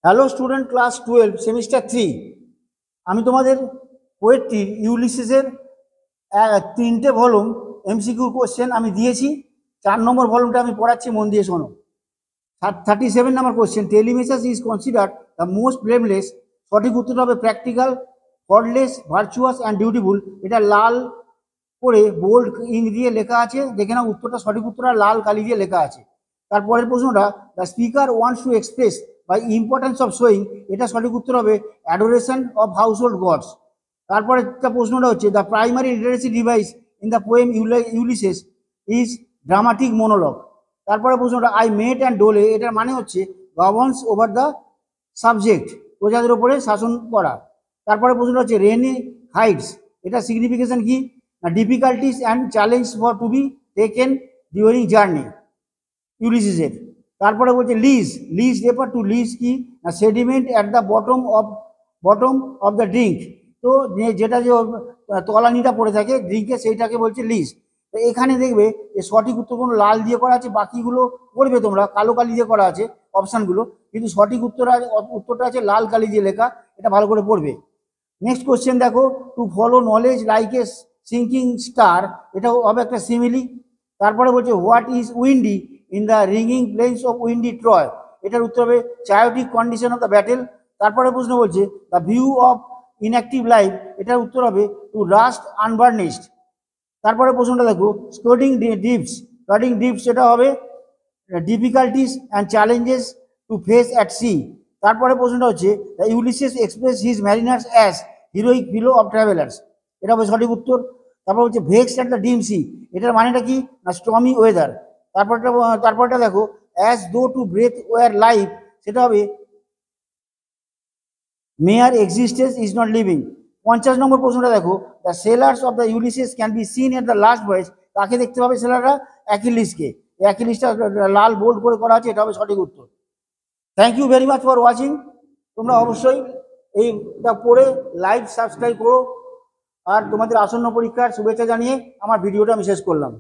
Hello student, class 12 semester 3। আমি তোমাদের poetry ইউলিসিসের 3টে ভলিউম এমসিকিউ কোশ্চেন আমি দিয়েছি। 4 নম্বর ভলিউমটা আমি পড়াচ্ছি, মন দিয়ে শোনো। 37 number question, Telemachus is considered the most blameless. সঠিক উত্তর হবে practical, faultless, virtuous and dutiful. এটা লাল করে বোল্ড ইঙ্ক দিয়ে লেখা আছে, দেখে নাও উত্তরটা। সঠিক উত্তরটা লাল কালি দিয়ে লেখা আছে। তারপরের প্রশ্নটা, the speaker wants to express by importance of showing. এটা সঠিক উত্তর হবে adoration of household gods. তারপরে প্রশ্নটা হচ্ছে, the primary literacy device in the poem Ulysses is dramatic monologue. তারপরে প্রশ্নটা, আই মেট অ্যান্ড ডোলে, এটার মানে হচ্ছে গভর্নস ওভার দ্য সাবজেক্ট, প্রজাদের ওপরে শাসন করা। তারপরে প্রশ্নটা হচ্ছে, রেনি হাইটস, এটা সিগনিফিকেশন কি? না, difficulties and challenge for to be taken during journey ইউলিসিসের। তারপরে বলছে lees, lees refer to lees কি? না, sediment at the bottom of the drink. তো যেটা যে তলানিটা পড়ে থাকে ড্রিঙ্কে, সেইটাকে বলছে লিজ। তো এখানে দেখবে যে সঠিক উত্তরগুলো লাল দিয়ে করা আছে, বাকিগুলো পড়বে তোমরা কালো কালি দিয়ে করা আছে অপশানগুলো, কিন্তু সঠিক উত্তরটা আছে লাল কালি দিয়ে লেখা। এটা ভালো করে পড়বে। নেক্সট কোশ্চেন দেখো, to follow knowledge like a sinking star, এটা হবে একটা সিমিলি। তারপরে বলছে, what is Windy in the ringing planes of Windy Troy, এটার উত্তর হবে চায়োটিক কন্ডিশন অফ দ্য ব্যাটেল। তারপরে প্রশ্ন বলছে, the view of inactive life, এটার উত্তর হবে টু রাস্ট আনবার্নিশড। তারপরে প্রশ্নটা দেখো, স্কার্টিং ডিপস, এটা হবে difficulties and challenges to face at sea. তারপরে প্রশ্নটা হচ্ছে, the Ulysses express his mariners as heroic fellow of travellers, এটা হবে সঠিক উত্তর। তারপর হচ্ছে, vexed at the dim sea, এটার মানেটা কি? না, স্টর্মি ওয়েদার। তারপরটা দেখো, as though to breathe war life, সেটা হবে mere existence is not living. 50 নম্বর প্রশ্নটা দেখো, the sailors of the Ulysses can be seen at the last voice, তাকে দেখতে পাবে সেলাররা? অ্যাকিলিসকে। অ্যাকিলিসটা লাল বোল্ড করে করা আছে, এটা হবে সঠিক উত্তর। Thank you very much for watching. তোমরা অবশ্যই এইটা পড়ে লাইক সাবস্ক্রাইব করো। আর তোমাদের আসন্ন পরীক্ষার শুভেচ্ছা জানিয়ে আমার ভিডিওটা আমি শেষ করলাম।